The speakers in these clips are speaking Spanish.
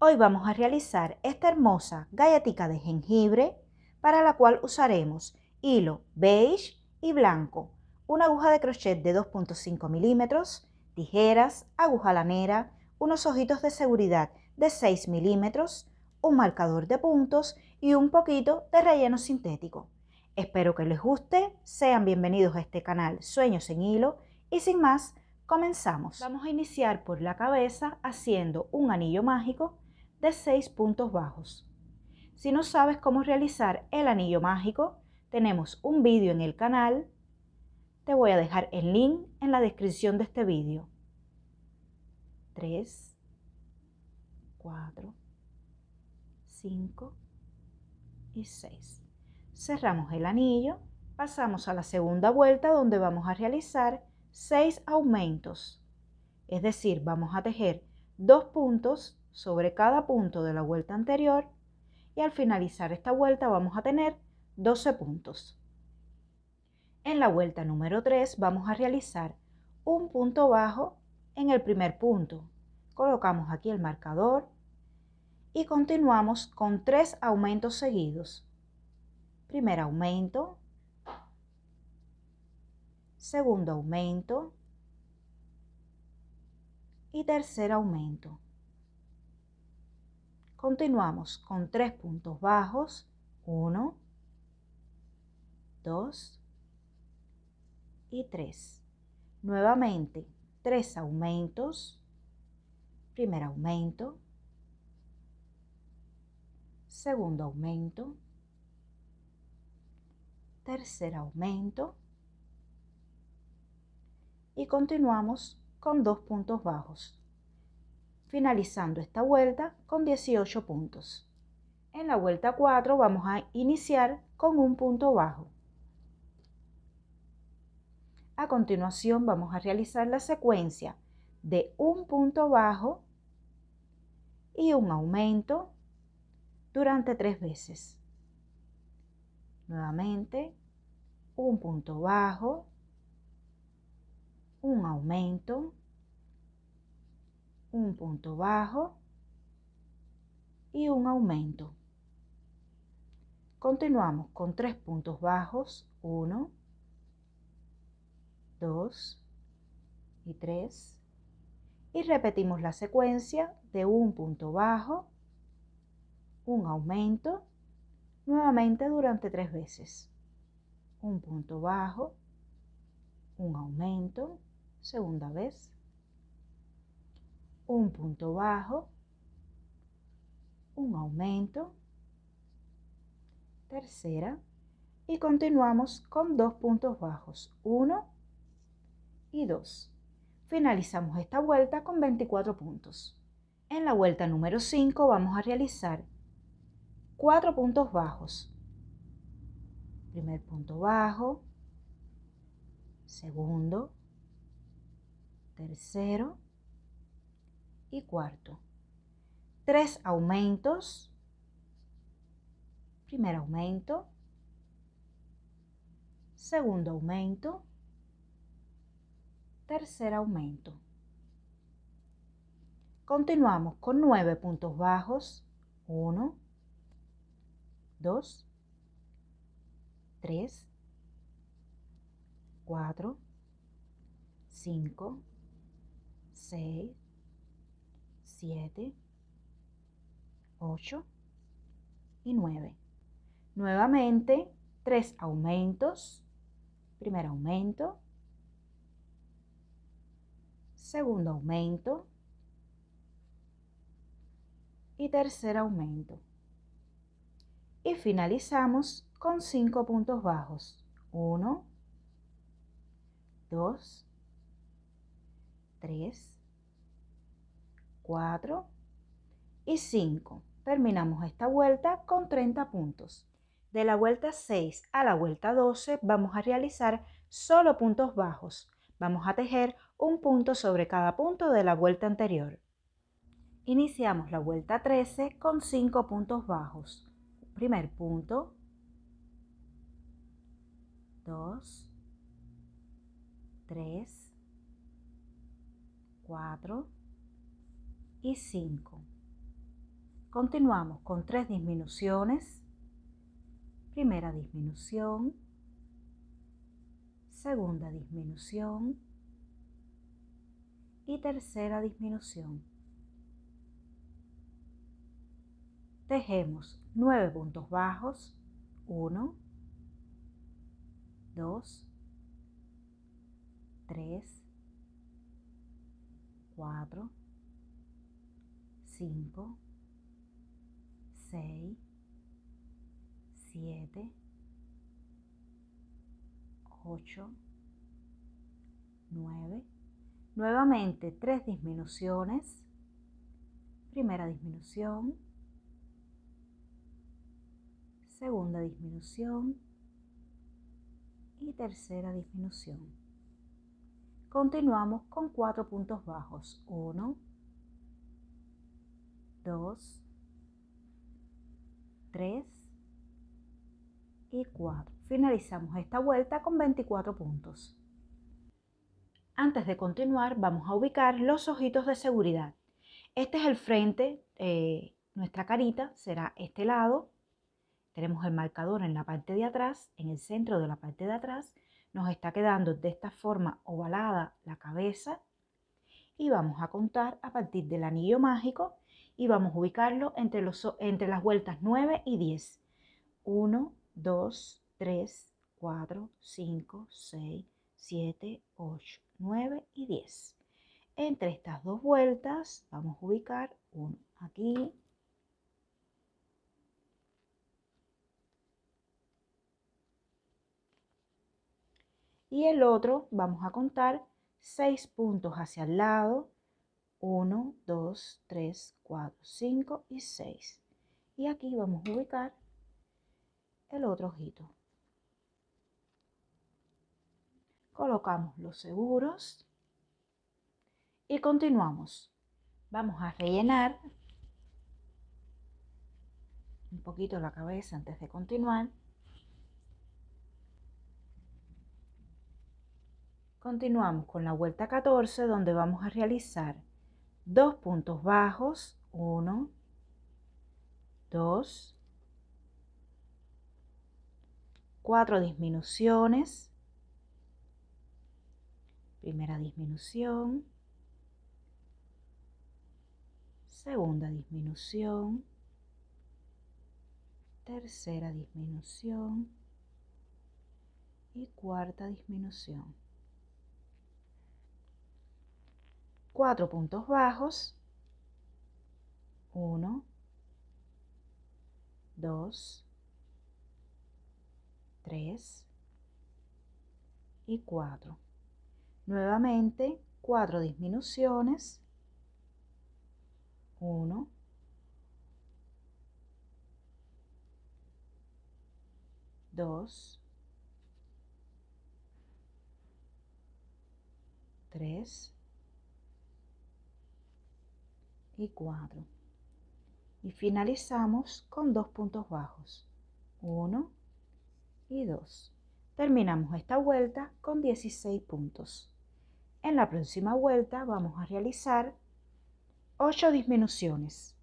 Hoy vamos a realizar esta hermosa galletica de jengibre para la cual usaremos hilo beige y blanco, una aguja de crochet de 2.5 milímetros, tijeras, aguja lanera, unos ojitos de seguridad de 6 milímetros, un marcador de puntos y un poquito de relleno sintético. Espero que les guste, sean bienvenidos a este canal Sueños en Hilo y sin más, comenzamos. Vamos a iniciar por la cabeza haciendo un anillo mágico de 6 puntos bajos. Si no sabes cómo realizar el anillo mágico, tenemos un vídeo en el canal. Te voy a dejar el link en la descripción de este vídeo. 3, 4, 5 y 6. Cerramos el anillo, pasamos a la segunda vuelta donde vamos a realizar 6 aumentos. Es decir, vamos a tejer 2 puntos sobre cada punto de la vuelta anterior y al finalizar esta vuelta vamos a tener 12 puntos. En la vuelta número 3 vamos a realizar un punto bajo en el primer punto. Colocamos aquí el marcador y continuamos con 3 aumentos seguidos. Primer aumento, segundo aumento y tercer aumento. Continuamos con 3 puntos bajos, 1, 2 y 3. Nuevamente 3 aumentos, primer aumento, segundo aumento, tercer aumento y continuamos con 2 puntos bajos, finalizando esta vuelta con 18 puntos. En la vuelta 4 vamos a iniciar con un punto bajo. A continuación vamos a realizar la secuencia de un punto bajo y un aumento durante 3 veces. Nuevamente, un punto bajo, un aumento, un punto bajo y un aumento. Continuamos con 3 puntos bajos, 1, 2 y 3. Y repetimos la secuencia de un punto bajo, un aumento, nuevamente durante 3 veces. Un punto bajo, un aumento, segunda vez, un punto bajo, un aumento, tercera, y continuamos con 2 puntos bajos, 1 y 2. Finalizamos esta vuelta con 24 puntos. En la vuelta número 5 vamos a realizar 4 puntos bajos. Primer punto bajo, segundo, tercero y cuarto. 3 aumentos, primer aumento, segundo aumento, tercer aumento. Continuamos con 9 puntos bajos, 1, 2, 3, 4, 5, 6, 7, 8 y 9. Nuevamente 3 aumentos, primer aumento, segundo aumento y tercer aumento. Y finalizamos con 5 puntos bajos, 1, 2, 3, 4 y 5. Terminamos esta vuelta con 30 puntos. De la vuelta 6 a la vuelta 12 vamos a realizar solo puntos bajos. Vamos a tejer un punto sobre cada punto de la vuelta anterior. Iniciamos la vuelta 13 con 5 puntos bajos. Primer punto, 2, 3, 4 y 5. Continuamos con 3 disminuciones. Primera disminución, segunda disminución y tercera disminución. Tejemos 9 puntos bajos, 1, 2, 3, 4, 5, 6, 7, 8, 9. Nuevamente 3 disminuciones. Primera disminución, segunda disminución y tercera disminución. Continuamos con 4 puntos bajos. 1, 2, 3 y 4. Finalizamos esta vuelta con 24 puntos. Antes de continuar, vamos a ubicar los ojitos de seguridad. Este es el frente, nuestra carita será este lado. Tenemos el marcador en la parte de atrás, en el centro de la parte de atrás. Nos está quedando de esta forma ovalada la cabeza. Y vamos a contar a partir del anillo mágico y vamos a ubicarlo entre las vueltas 9 y 10. 1, 2, 3, 4, 5, 6, 7, 8, 9 y 10. Entre estas dos vueltas vamos a ubicar uno aquí, y el otro vamos a contar 6 puntos hacia el lado. 1, 2, 3, 4, 5 y 6. Y aquí vamos a ubicar el otro ojito. Colocamos los seguros y continuamos. Vamos a rellenar un poquito la cabeza antes de continuar. Continuamos con la vuelta 14, donde vamos a realizar 2 puntos bajos, 1, 2, 4 disminuciones, primera disminución, segunda disminución, tercera disminución y cuarta disminución. 4 puntos bajos, 1, 2, 3 y 4. Nuevamente 4 disminuciones, 1, 2, 3 y 4. Y finalizamos con 2 puntos bajos, 1 y 2. Terminamos esta vuelta con 16 puntos. En la próxima vuelta vamos a realizar 8 disminuciones.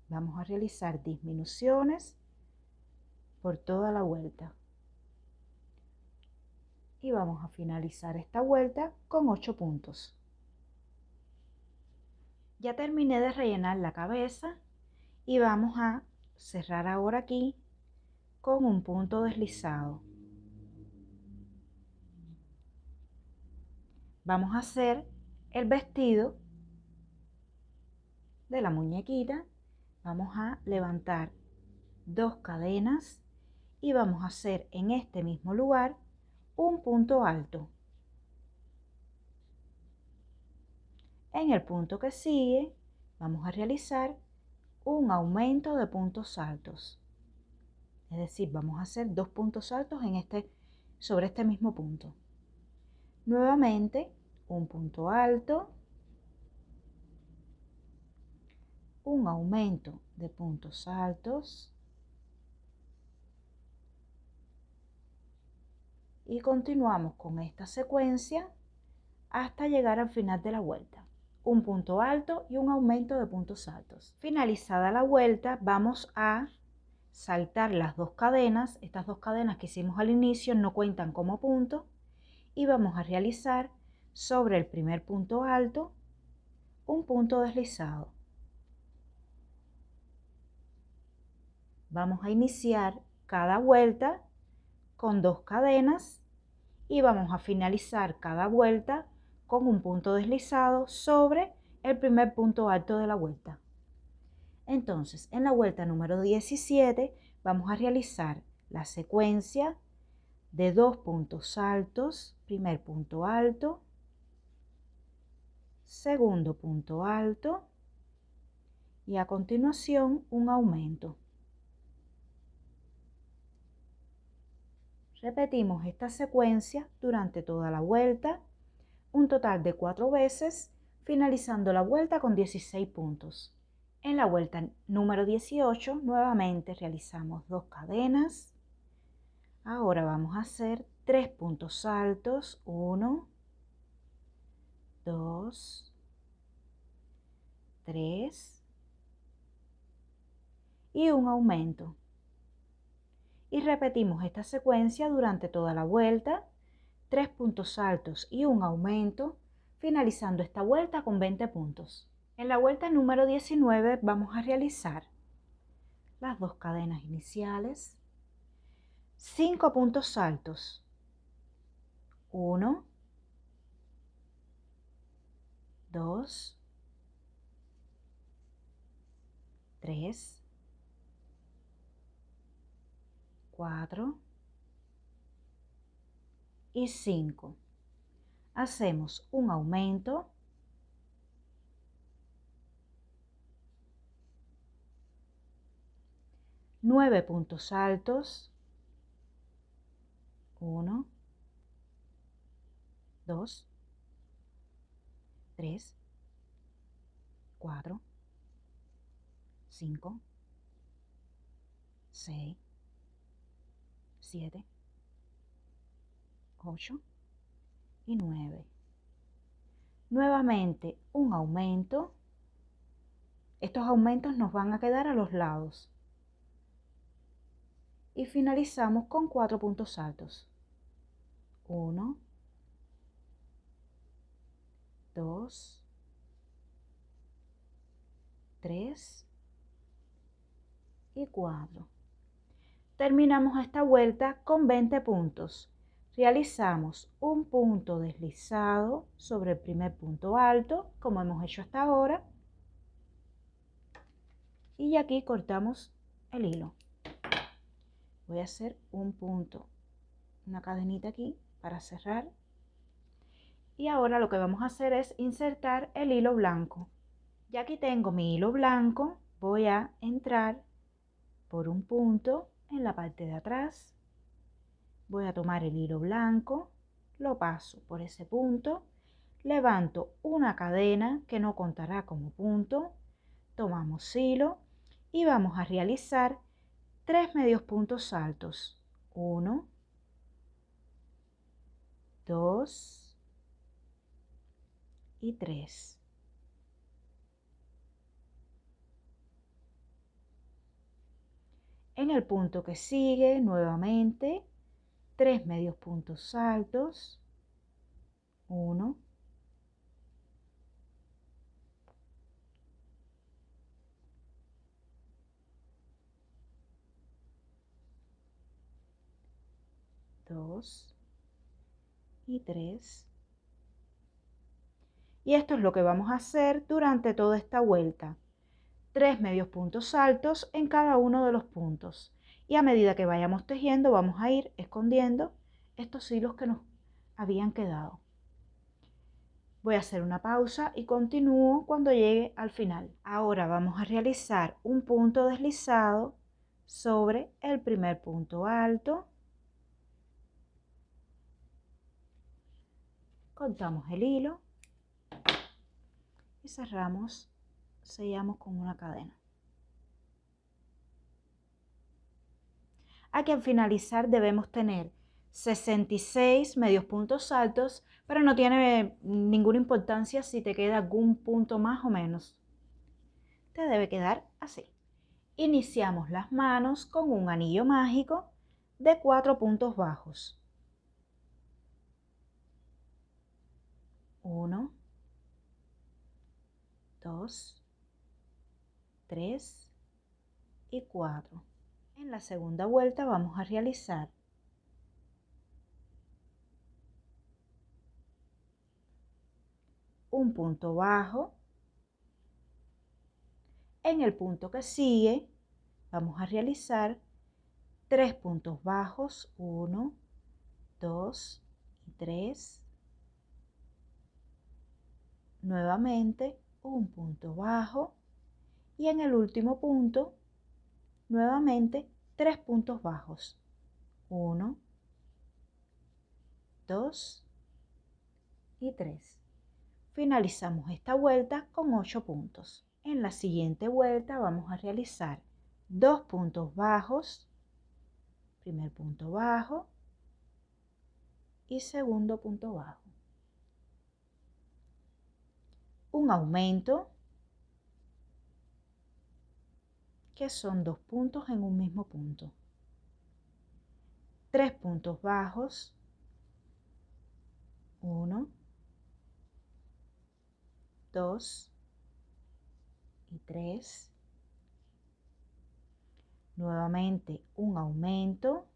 Vamos a realizar disminuciones por toda la vuelta. Y vamos a finalizar esta vuelta con 8 puntos. Ya terminé de rellenar la cabeza y vamos a cerrar ahora aquí con un punto deslizado. Vamos a hacer el vestido de la muñequita. Vamos a levantar 2 cadenas y vamos a hacer en este mismo lugar un punto alto. En el punto que sigue vamos a realizar un aumento de puntos altos. Es decir, vamos a hacer 2 puntos altos sobre este mismo punto. Nuevamente un punto alto, un aumento de puntos altos y continuamos con esta secuencia hasta llegar al final de la vuelta. un punto alto y un aumento de puntos altos. Finalizada la vuelta, vamos a saltar las dos cadenas. Estas dos cadenas que hicimos al inicio no cuentan como punto, y vamos a realizar sobre el primer punto alto un punto deslizado. Vamos a iniciar cada vuelta con dos cadenas y vamos a finalizar cada vuelta con un punto deslizado sobre el primer punto alto de la vuelta. Entonces, en la vuelta número 17 vamos a realizar la secuencia de dos puntos altos, primer punto alto, segundo punto alto y a continuación un aumento. Repetimos esta secuencia durante toda la vuelta, un total de 4 veces, finalizando la vuelta con 16 puntos. En la vuelta número 18 nuevamente realizamos dos cadenas. Ahora vamos a hacer 3 puntos altos, 1, 2, 3 y un aumento. Y repetimos esta secuencia durante toda la vuelta, 3 puntos altos y un aumento, finalizando esta vuelta con 20 puntos. En la vuelta número 19 vamos a realizar las dos cadenas iniciales, 5 puntos altos, 1, 2, 3, 4 y 5. Hacemos un aumento, nueve puntos altos, 1, 2, 3, 4, 5, 6, 7, 8 y 9. Nuevamente un aumento. Estos aumentos nos van a quedar a los lados. Y finalizamos con 4 puntos altos. 1, 2, 3 y 4. Terminamos esta vuelta con 20 puntos. Realizamos un punto deslizado sobre el primer punto alto, como hemos hecho hasta ahora. Y aquí cortamos el hilo. Voy a hacer un punto, una cadenita aquí para cerrar. Y ahora lo que vamos a hacer es insertar el hilo blanco. Ya aquí tengo mi hilo blanco, voy a entrar por un punto en la parte de atrás. Voy a tomar el hilo blanco, lo paso por ese punto, levanto una cadena que no contará como punto, tomamos hilo y vamos a realizar 3 medios puntos altos. 1, 2 y 3. En el punto que sigue, nuevamente, 3 medios puntos altos, 1, 2 y 3. Y esto es lo que vamos a hacer durante toda esta vuelta. 3 medios puntos altos en cada uno de los puntos. Y a medida que vayamos tejiendo, vamos a ir escondiendo estos hilos que nos habían quedado. Voy a hacer una pausa y continúo cuando llegue al final. Ahora vamos a realizar un punto deslizado sobre el primer punto alto. Cortamos el hilo y cerramos, sellamos con una cadena. Aquí al finalizar debemos tener 66 medios puntos altos, pero no tiene ninguna importancia si te queda algún punto más o menos. Te debe quedar así. Iniciamos las manos con un anillo mágico de 4 puntos bajos. 1, 2, 3 y 4. En la segunda vuelta vamos a realizar un punto bajo. En el punto que sigue vamos a realizar 3 puntos bajos, 1, 2 y 3. Nuevamente un punto bajo y en el último punto nuevamente 3 puntos bajos, 1, 2 y 3. Finalizamos esta vuelta con 8 puntos. En la siguiente vuelta vamos a realizar 2 puntos bajos, primer punto bajo y segundo punto bajo. Un aumento, que son 2 puntos en un mismo punto. 3 puntos bajos, 1, 2 y 3. Nuevamente un aumento.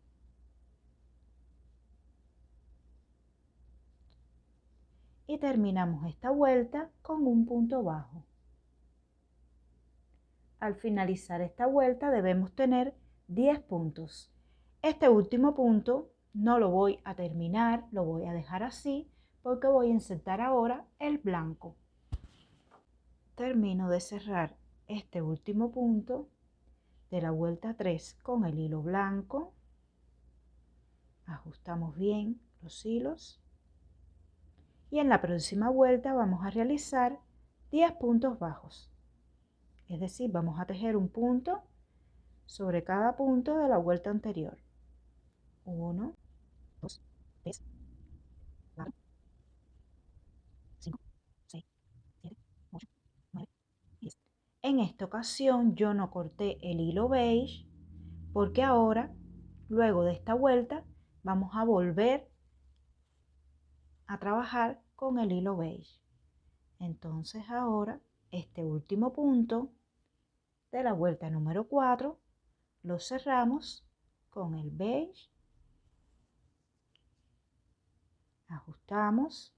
Y terminamos esta vuelta con un punto bajo. Al finalizar esta vuelta debemos tener 10 puntos. Este último punto no lo voy a terminar, lo voy a dejar así porque voy a insertar ahora el blanco. Termino de cerrar este último punto de la vuelta 3 con el hilo blanco. Ajustamos bien los hilos. Y en la próxima vuelta vamos a realizar 10 puntos bajos. Es decir, vamos a tejer un punto sobre cada punto de la vuelta anterior. 1, 2, 3, 4, 5, 6, 7, 8, 9, 10. En esta ocasión yo no corté el hilo beige porque ahora, luego de esta vuelta, vamos a volver a trabajar con el hilo beige. Entonces ahora, este último punto de la vuelta número 4 lo cerramos con el beige, ajustamos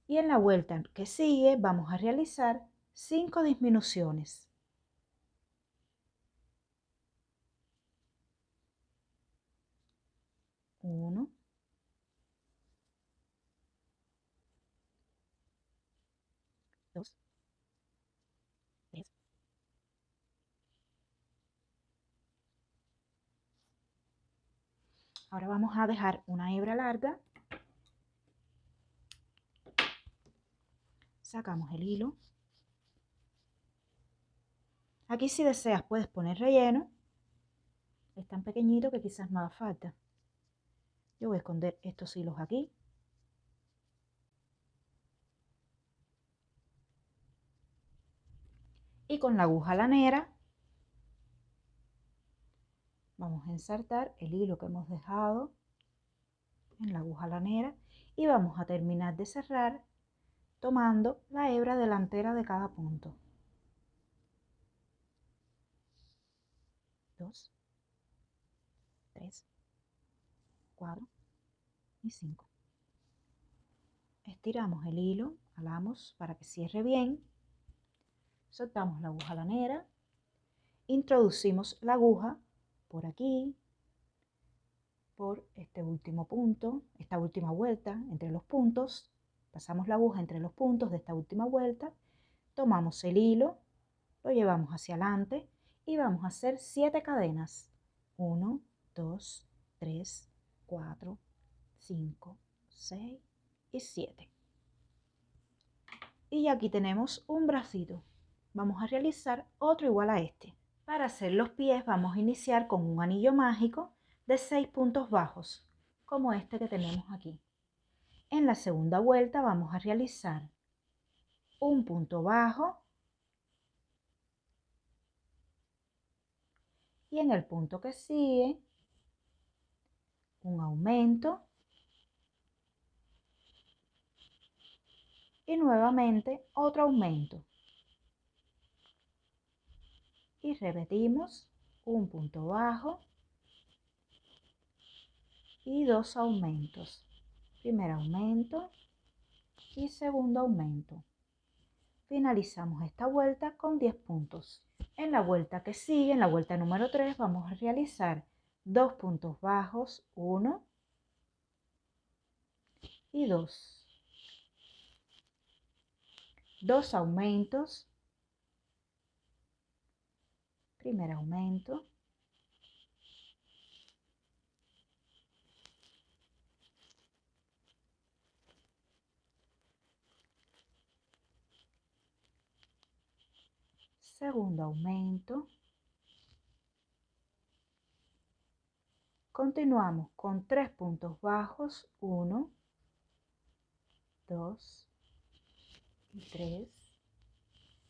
y en la vuelta que sigue vamos a realizar 5 disminuciones. Uno, dos, tres. Ahora vamos a dejar una hebra larga. Sacamos el hilo. Aquí si deseas puedes poner relleno. Es tan pequeñito que quizás no haga falta. Yo voy a esconder estos hilos aquí. Y con la aguja lanera vamos a insertar el hilo que hemos dejado en la aguja lanera y vamos a terminar de cerrar tomando la hebra delantera de cada punto. 2, 3, 4 y 5. Estiramos el hilo, jalamos para que cierre bien, soltamos la aguja lanera, introducimos la aguja por aquí, por este último punto, esta última vuelta entre los puntos, pasamos la aguja entre los puntos de esta última vuelta, tomamos el hilo, lo llevamos hacia adelante y vamos a hacer 7 cadenas. 1, 2, 3, 4, 5, 6 y 7. Y aquí tenemos un bracito. Vamos a realizar otro igual a este. Para hacer los pies vamos a iniciar con un anillo mágico de 6 puntos bajos. como este que tenemos aquí. En la segunda vuelta vamos a realizar un punto bajo y en el punto que sigue un aumento y nuevamente otro aumento y repetimos un punto bajo y dos aumentos, primer aumento y segundo aumento. Finalizamos esta vuelta con 10 puntos. En la vuelta que sigue, en la vuelta número 3, vamos a realizar 2 puntos bajos, 1 y 2. 2 aumentos, primer aumento, segundo aumento. Continuamos con 3 puntos bajos, 1, 2 y 3.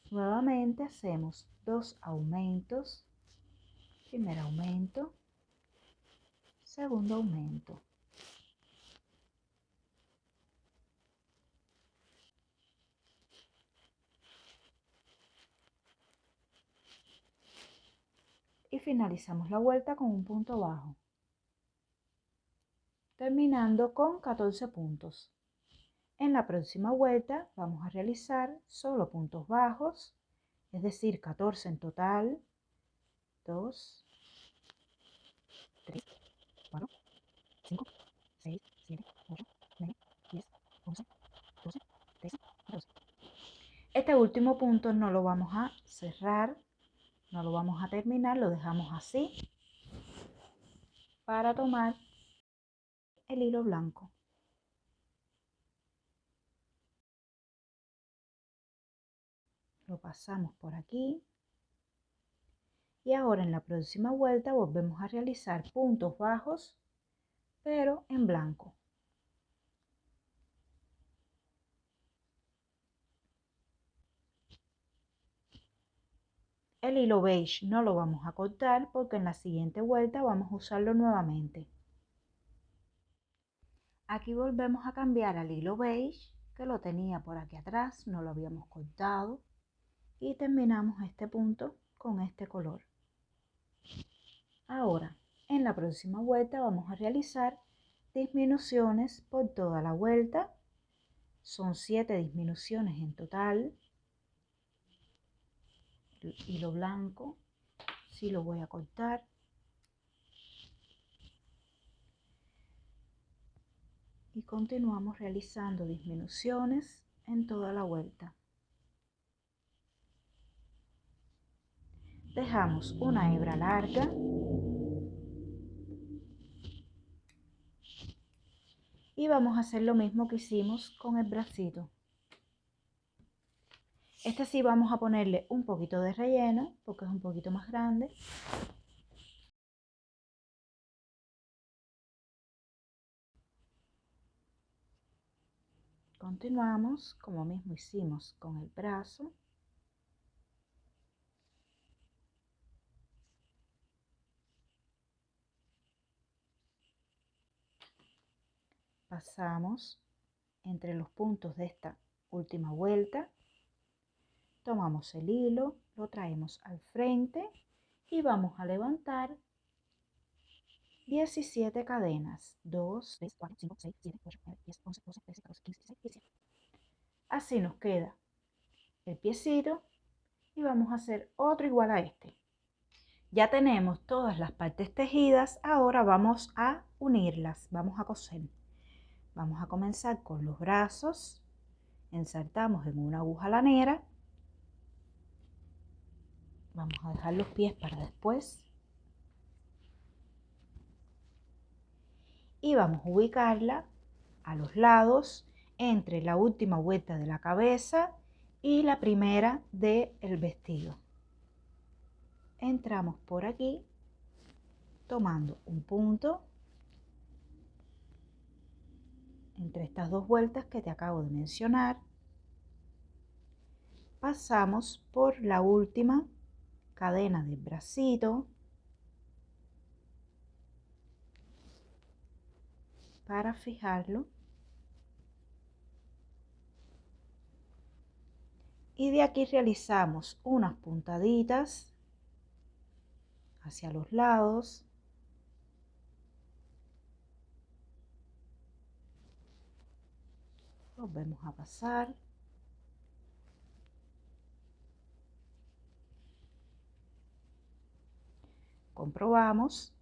Nuevamente hacemos 2 aumentos, primer aumento, segundo aumento. Y finalizamos la vuelta con un punto bajo, terminando con 14 puntos. En la próxima vuelta vamos a realizar solo puntos bajos, es decir, 14 en total. 2, 3, 4, 5, 6, 7, 8, 9, 10, 11, 12, 13, 14. Este último punto no lo vamos a cerrar, no lo vamos a terminar, lo dejamos así para tomar el hilo blanco. Lo pasamos por aquí. Y ahora en la próxima vuelta volvemos a realizar puntos bajos, pero en blanco. El hilo beige no lo vamos a cortar porque en la siguiente vuelta vamos a usarlo nuevamente. Aquí volvemos a cambiar al hilo beige, que lo tenía por aquí atrás, no lo habíamos cortado. Y terminamos este punto con este color. Ahora, en la próxima vuelta vamos a realizar disminuciones por toda la vuelta. Son 7 disminuciones en total. El hilo blanco, sí lo voy a cortar. Y continuamos realizando disminuciones en toda la vuelta. Dejamos una hebra larga y vamos a hacer lo mismo que hicimos con el bracito. Este sí vamos a ponerle un poquito de relleno porque es un poquito más grande. Continuamos como mismo hicimos con el brazo. Pasamos entre los puntos de esta última vuelta. Tomamos el hilo, lo traemos al frente y vamos a levantar 17 cadenas. 2, 3, 4, 5, 6, 7, 8, 9, 10, 11, 12, 13, 14, 15, 16, 17. Así nos queda el piecito y vamos a hacer otro igual a este. Ya tenemos todas las partes tejidas, ahora vamos a unirlas, vamos a coser. Vamos a comenzar con los brazos, insertamos en una aguja lanera, vamos a dejar los pies para después y vamos a ubicarla a los lados entre la última vuelta de la cabeza y la primera del vestido. Entramos por aquí tomando un punto entre estas dos vueltas que te acabo de mencionar, pasamos por la última cadena del bracito para fijarlo, y de aquí realizamos unas puntaditas hacia los lados, volvemos a pasar, comprobamos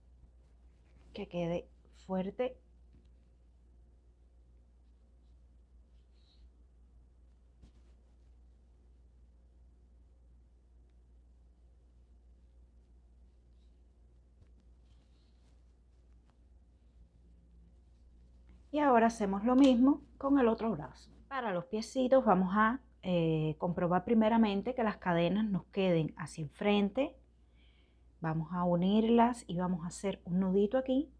que quede fuerte y ahora hacemos lo mismo con el otro brazo. Para los piecitos vamos a comprobar primeramente que las cadenas nos queden hacia enfrente. Vamos a unirlas y vamos a hacer un nudito aquí.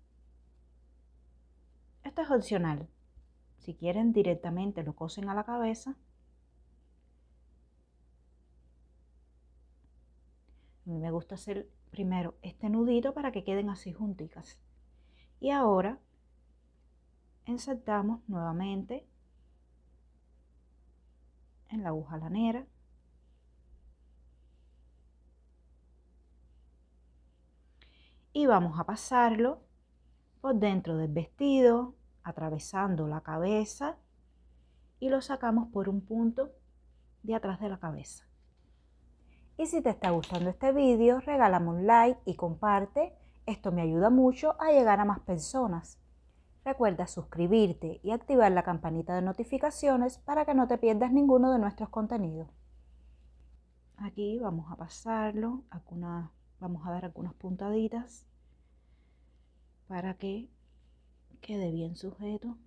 Esto es opcional. Si quieren directamente lo cosen a la cabeza. A mí me gusta hacer primero este nudito para que queden así junticas. Y ahora insertamos nuevamente en la aguja lanera. Y vamos a pasarlo por dentro del vestido, atravesando la cabeza, y lo sacamos por un punto de atrás de la cabeza. Y si te está gustando este vídeo, regálame un like y comparte. Esto me ayuda mucho a llegar a más personas. Recuerda suscribirte y activar la campanita de notificaciones para que no te pierdas ninguno de nuestros contenidos. Aquí vamos a pasarlo, vamos a dar algunas puntaditas para que quede bien sujeto.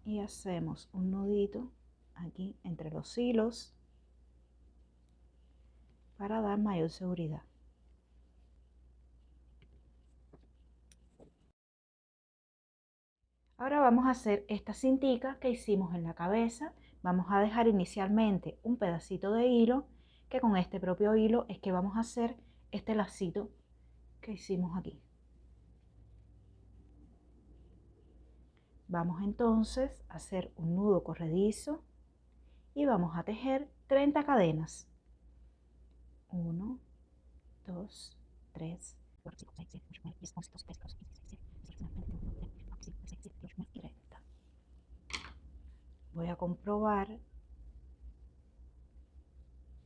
Y hacemos un nudito aquí entre los hilos para dar mayor seguridad. Ahora vamos a hacer esta cintica que hicimos en la cabeza. Vamos a dejar inicialmente un pedacito de hilo, que con este propio hilo es que vamos a hacer este lacito que hicimos aquí. Vamos entonces a hacer un nudo corredizo y vamos a tejer 30 cadenas. 1, 2, 3, 4, 5, 6, 7, 8, 9, 10, 11, 12, 13, 14, 15, 16, 17, 18, 19, 20, 21, 22, 23, 24, 25, 26, 27, 28, 29, 30. Voy a comprobar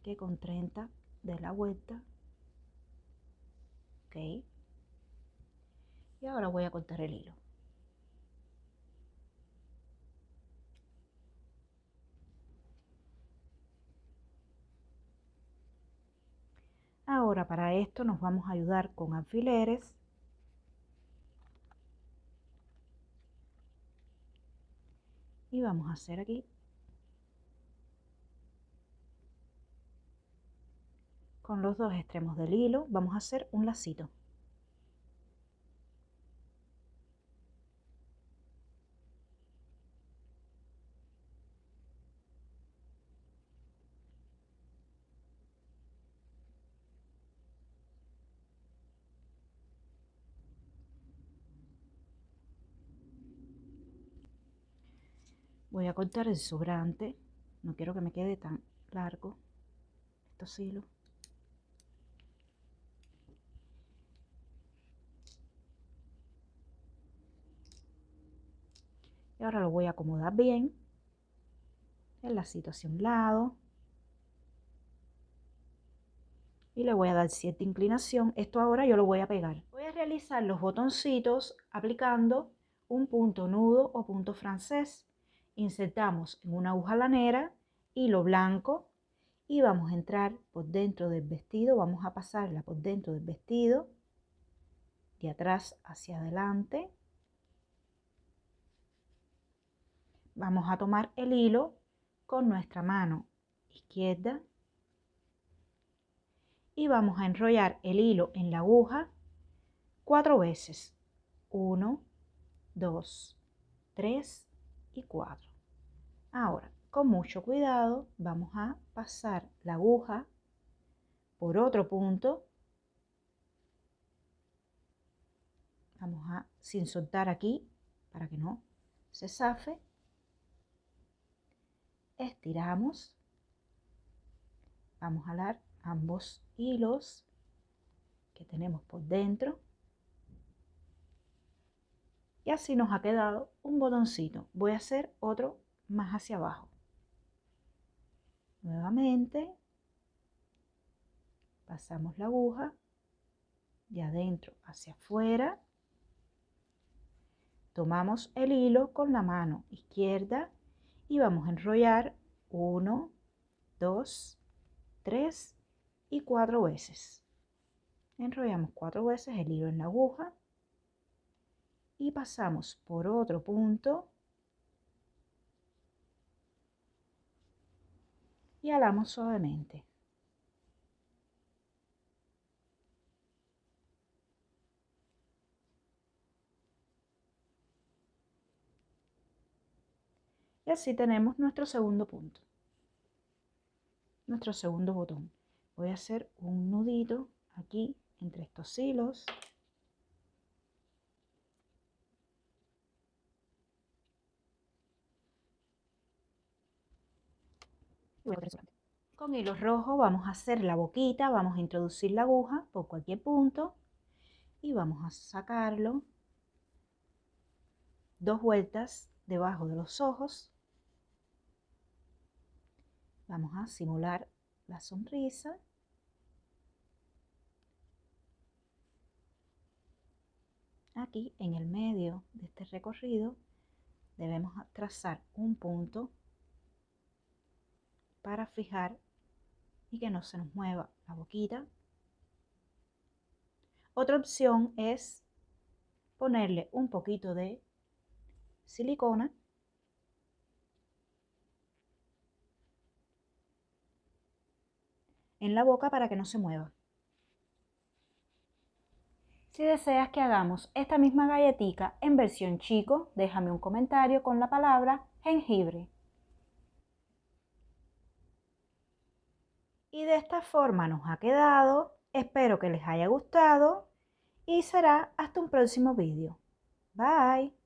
que con 30 de la vuelta, ok, y ahora voy a cortar el hilo. Ahora para esto nos vamos a ayudar con alfileres y vamos a hacer aquí con los dos extremos del hilo, vamos a hacer un lacito. Voy a cortar el sobrante, no quiero que me quede tan largo estos hilos. Y ahora lo voy a acomodar bien, el lacito hacia un lado. Y le voy a dar cierta inclinación. Esto ahora yo lo voy a pegar. Voy a realizar los botoncitos aplicando un punto nudo o punto francés. Insertamos en una aguja lanera hilo blanco y vamos a entrar por dentro del vestido, vamos a pasarla por dentro del vestido, de atrás hacia adelante. Vamos a tomar el hilo con nuestra mano izquierda y vamos a enrollar el hilo en la aguja 4 veces. 1, 2, 3 y 4. Ahora, con mucho cuidado, vamos a pasar la aguja por otro punto. Vamos a, sin soltar aquí, para que no se zafe. Estiramos. Vamos a jalar ambos hilos que tenemos por dentro. Y así nos ha quedado un botoncito. Voy a hacer otro más hacia abajo. Nuevamente pasamos la aguja de adentro hacia afuera. Tomamos el hilo con la mano izquierda y vamos a enrollar 1, 2, 3 y 4 veces. Enrollamos 4 veces el hilo en la aguja y pasamos por otro punto y jalamos suavemente. Y así tenemos nuestro segundo punto, nuestro segundo botón. Voy a hacer un nudito aquí entre estos hilos. Con hilo rojo vamos a hacer la boquita, vamos a introducir la aguja por cualquier punto y vamos a sacarlo 2 vueltas debajo de los ojos. Vamos a simular la sonrisa. Aquí en el medio de este recorrido debemos trazar un punto para fijar y que no se nos mueva la boquita. Otra opción es ponerle un poquito de silicona en la boca para que no se mueva. Si deseas que hagamos esta misma galletica en versión chico, déjame un comentario con la palabra jengibre. Y de esta forma nos ha quedado. Espero que les haya gustado y será hasta un próximo vídeo. Bye.